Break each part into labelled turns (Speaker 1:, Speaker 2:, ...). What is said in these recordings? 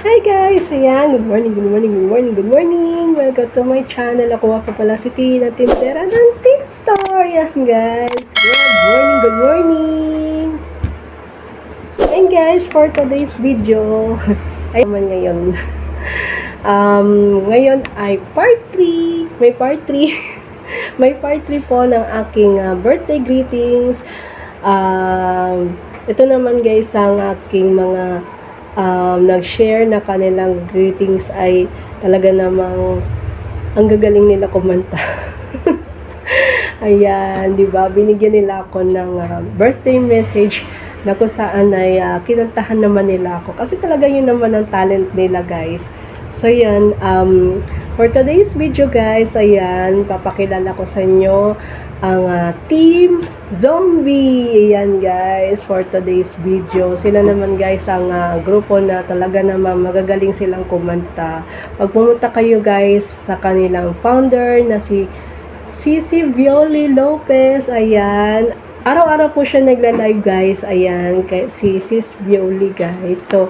Speaker 1: Hi guys! Ayan, good morning, good morning, good morning, good morning! Welcome to my channel. Ako pa pala si Tina, Tintera ng Teen Store. Ayan guys, good morning, good morning! And guys, for today's video, ay naman ngayon. Ngayon ay part 3. May part 3. May part 3 po ng aking birthday greetings. Ito naman guys ang aking mga nag-share na kanilang greetings ay talaga namang ang gagaling nila kumanta. Ayan, 'di ba? Binigyan nila ako ng birthday message na kung saan ay kinantahan naman nila ako kasi talaga yun naman ang talent nila, guys. So, yan, for today's video, guys, ayan, papakilala ko sa inyo ang Team Zombie. Ayan, guys, for today's video. Sila naman, guys, ang grupo na talaga naman magagaling silang kumanta. Pag pumunta kayo, guys, sa kanilang founder na si Cici Violi Lopez, ayan. Araw-araw po siya nagla-live, guys. Ayan, si Sis Violi, guys. So,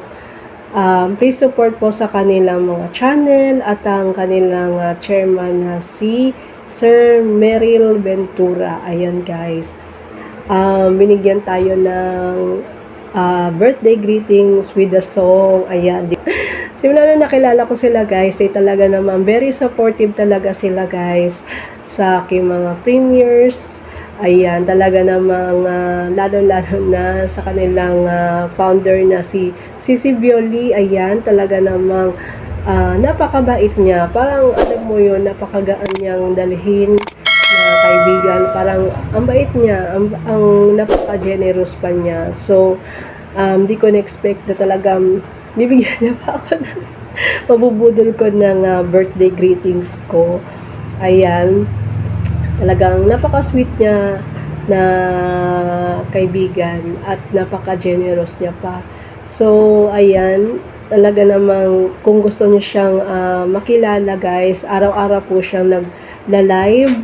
Speaker 1: please support po sa kanilang mga channel at ang kanilang chairman na si Sir Meryl Ventura. Ayan, guys. Binigyan tayo ng birthday greetings with a song. Ayan. Simula na nakilala ko sila, guys, ay talaga naman very supportive talaga sila, guys, sa aking mga premieres. Ayan, talaga namang lalo-lalo na sa kanilang founder na si Cici Violi. Ayan, talaga namang napakabait niya. Parang, alam mo yun, napakagaan niyang dalhin na kaibigan. Parang, ang bait niya, ang napaka-generous pa niya. So, di ko na-expect na talagang bibigyan niya pa ako ng mabubudol ko ng birthday greetings ko. Ayan. Talagang napaka-sweet niya na kaibigan at napaka-generous niya pa. So, ayan, talaga namang kung gusto niyo siyang makilala, guys, araw-araw po siyang nagla-live.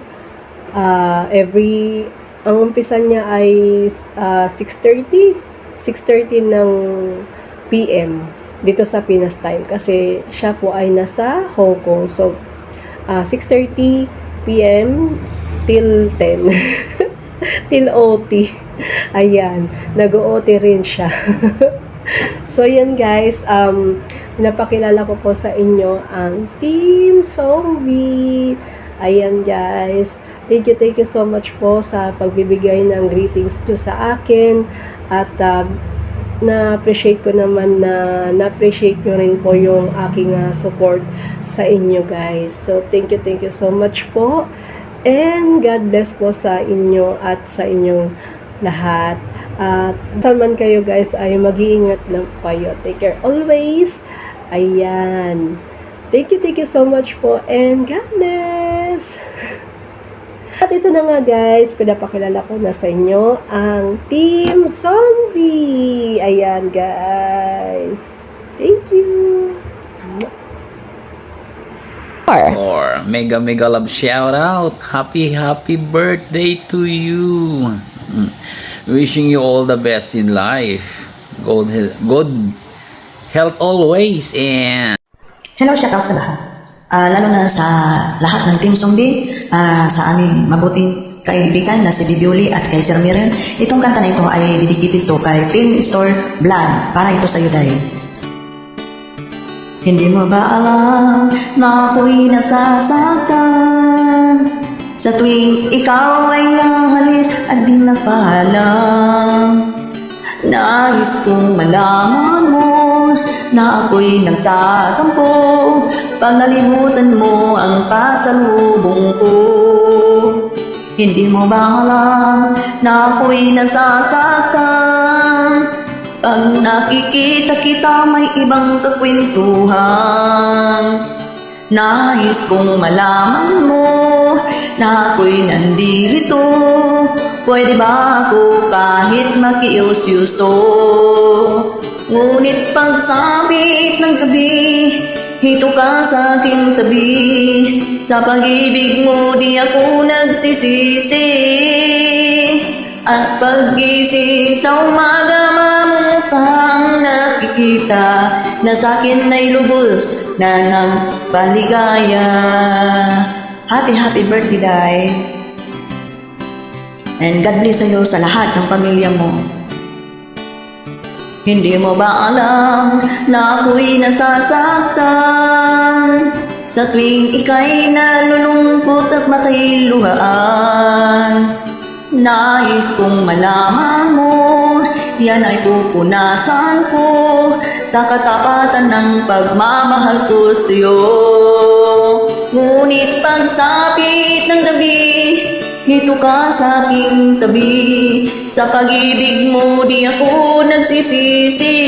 Speaker 1: Ang umpisa niya ay 6:30 ng PM dito sa Pinas time kasi siya po ay nasa Hong Kong. So, 6:30 PM till 10 till OT. Ayan, nag-OT rin siya. So, yan, guys, napakilala ko po sa inyo ang Team Zombie. Ayan, guys, thank you so much po sa pagbibigay ng greetings nyo sa akin at na-appreciate ko naman na na-appreciate nyo rin po yung aking support sa inyo, guys. So, thank you so much po. And God bless po sa inyo at sa inyong lahat. At saan man kayo, guys, ay mag-iingat lang kayo. Take care always. Ayan. Thank you so much po. And God bless. At ito na nga, guys, pinapakilala ko na sa inyo ang Team Zombie. Ayan, guys. Thank you.
Speaker 2: Or mega love shout out. Happy birthday to you. Wishing you all the best in life. Good health always and
Speaker 3: Hello, shout out sa lahat. Lalo na sa lahat ng Team Zombie, sa aming mabuting kaibigan na si Violi at kay Sir Miren. Itong kanta na ito ay dedicated to kay Team Store Vlog. Para ito sa iyo dahil. Hindi mo ba alam na ako'y nasasaktan sa tuwing ikaw ay ahalis at di nagpaalam? Nais kong malaman mo na ako'y nagtatampo pag nalimutan mo ang pasalubong ko. Hindi mo ba alam na ako'y nasasaktan pag nakikita kita may ibang kakwentuhan? Nais kong malaman mo na ako'y nandirito. Pwede ba ako kahit makiusyuso? Ngunit pagsapit ng gabi, hito ka sa aking tabi. Sa pag-ibig mo di ako nagsisisi. At paggising sa umaga, mamumukhang nakikita na sa'kin ay lubos na nagpaligaya. Happy birthday, Day. And God bless sa'yo sa lahat ng pamilya mo. Hindi mo ba alam na ako'y nasasaktan sa tuwing ika'y nalulungkot at mata'y luhaan? Nais kong malaman mo, yan ay pupunasan ko sa katapatan ng pagmamahal ko sa'yo. Ngunit pagsapit ng gabi, dito ka sa aking tabi. Sa pag-ibig mo di ako nagsisisi.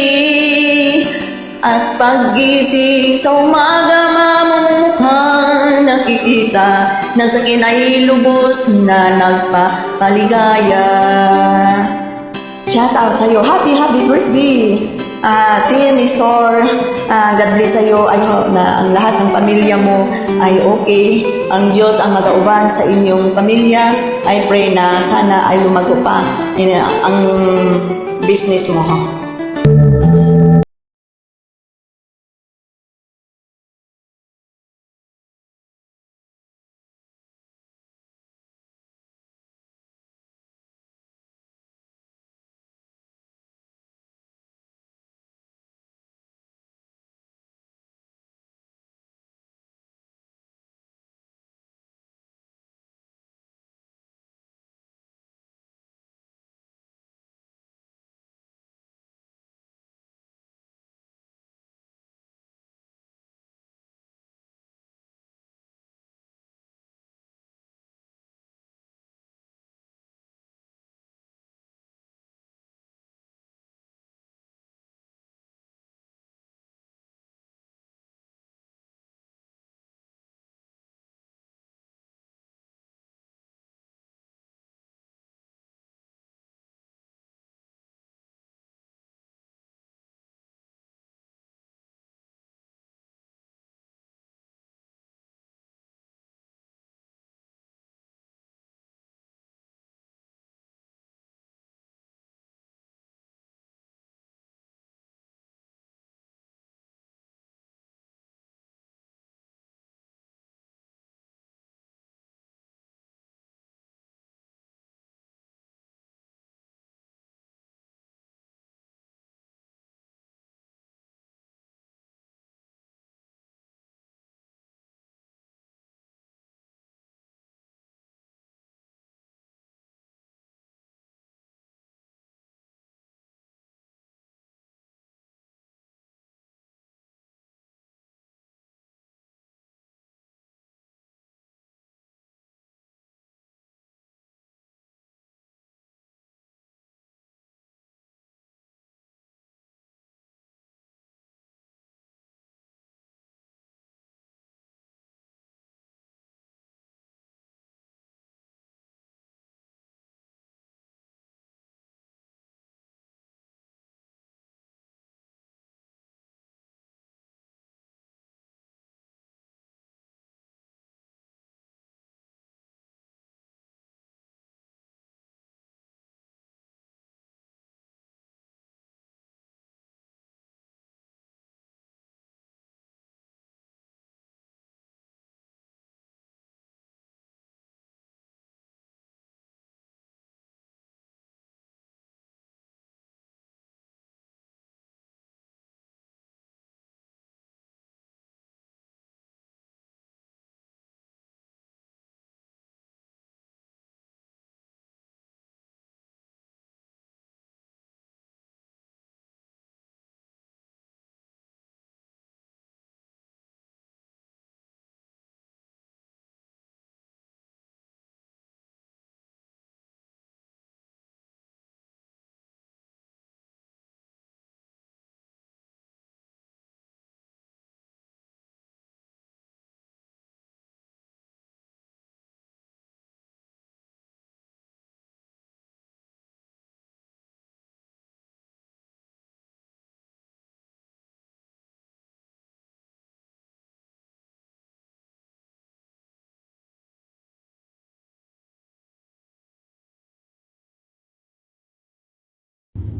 Speaker 3: At paggising sa umaga, mamumukhang nakikita na sa'kin ay lubos na nagpapaligaya. Shout out sa'yo. Happy birthday! Tia Nestor, God bless sa'yo. I hope na ang lahat ng pamilya mo ay okay. Ang Diyos ang mag-auban sa inyong pamilya. I pray na sana ay lumago pa ang business mo.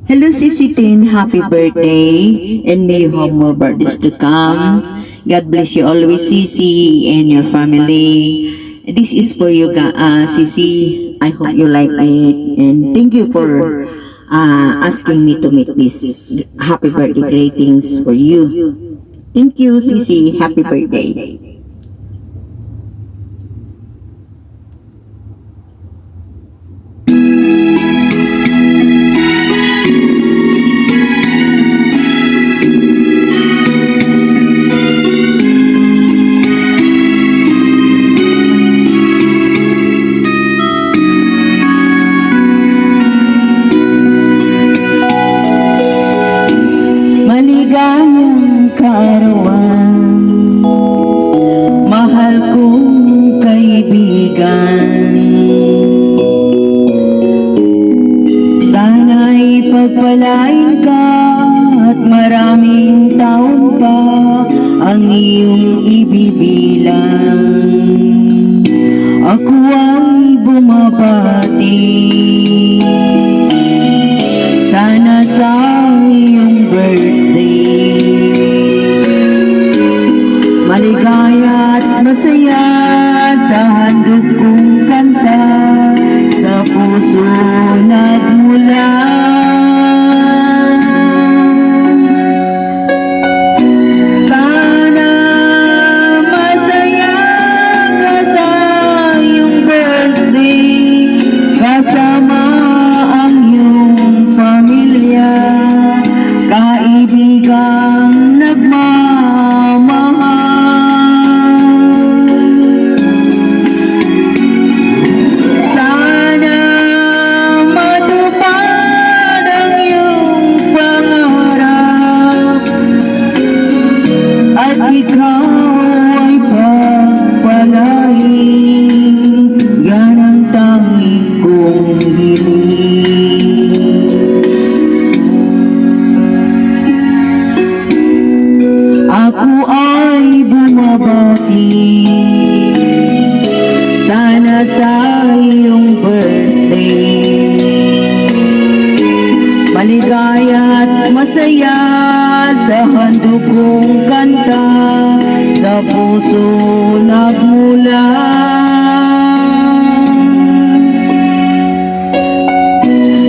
Speaker 4: Hello, Sisitin. Happy birthday. And may you have more birthdays to come. God bless you always, Sisi, and your family. This is for you, Sisi. I hope you like it. And thank you for asking me to make this happy birthday greetings for you. Thank you, Sisi. Happy birthday. Maligayang kaarawan, mahal kong kaibigan. Sana'y pagpalain ka at maraming taon pa ang iyong ibibilang. Ako ay bumabati sana sa iyong birthday. Maligaya at masaya sa handog kong kanta, sa puso nagmula. Sana masaya ka sa iyong birthday, kasama ang iyong pamilya, kaibigang nagmamahal. Sana matupad ang iyong pangarap at ikaw ay pagpalain. Yan ang tangi kong hiling. Ako ay bumabati sana sa iyong birthday. Maligaya at masaya sa handog kong kanta, sa puso nagmula.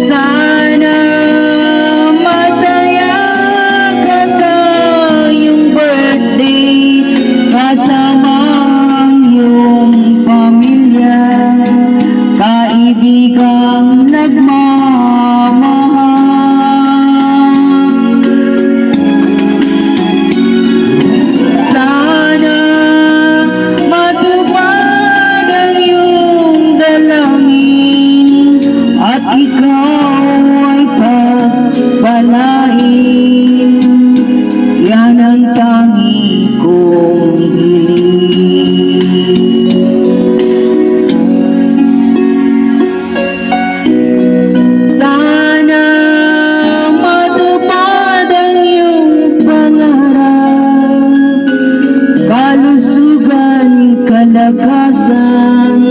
Speaker 4: Sana masaya ka sa iyong birthday, kasama ang iyong pamilya, kaibigang nagmamahal. Sana matupad ang iyong dalangin at ikaw ay pagpalain. Yan ang tangi kong hiling. Sana matupad ang iyong pangarap, kalusugan, kalakasan.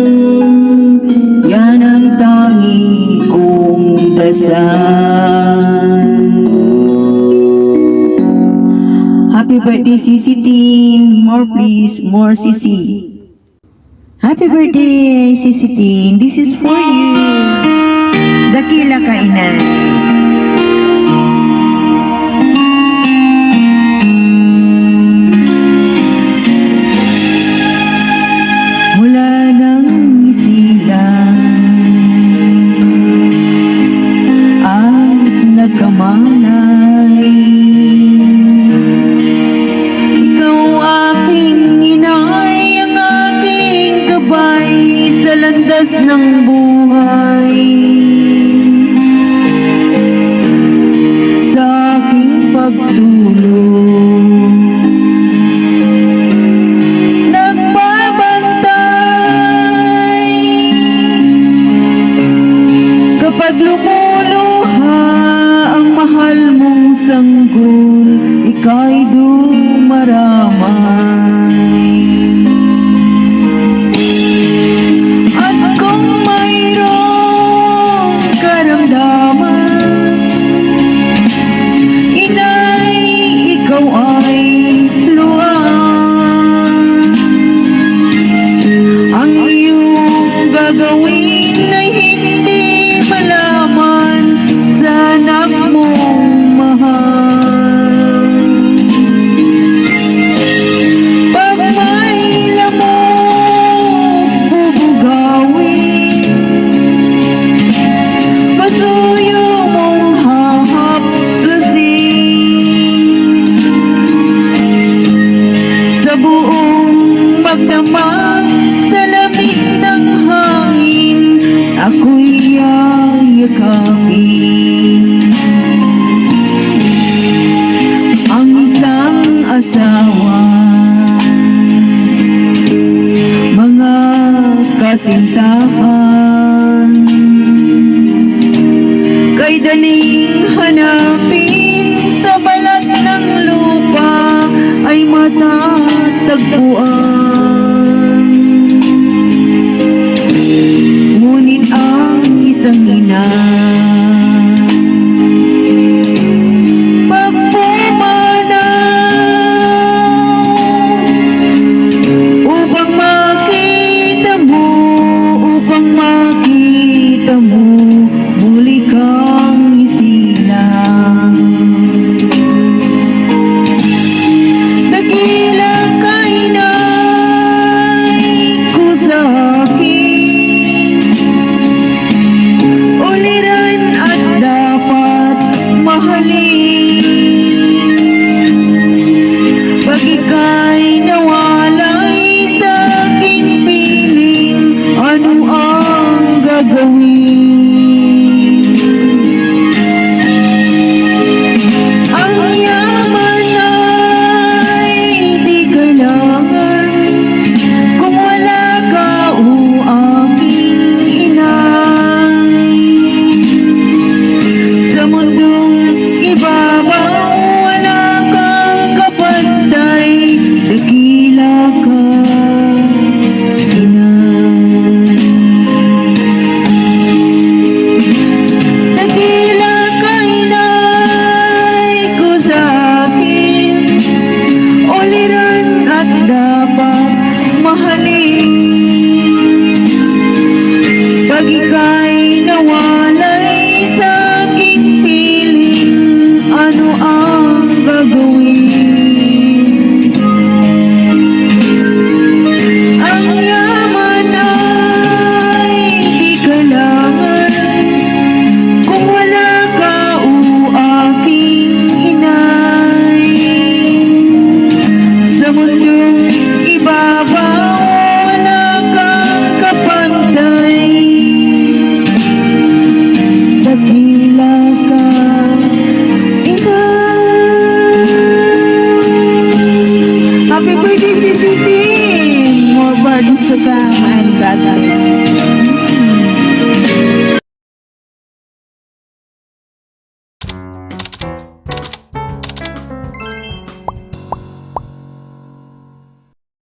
Speaker 4: Yan ang tangi kong dasal. Happy birthday, Sisi Tin. More please, more Sisi. Happy birthday, Sisi Tin. This is for you. Dakila kainan. Mula ng isilang at nagkamalay, ikaw aking inay, ang aking gabay sa landas ng buhay. magdamag sa lamig ng hangin, ako'y yakapin. Ang isang asawa, mga kasintahan, kay daling hanapin sa balat ng lupa ay matatagpuan. Ngunit ang isang ina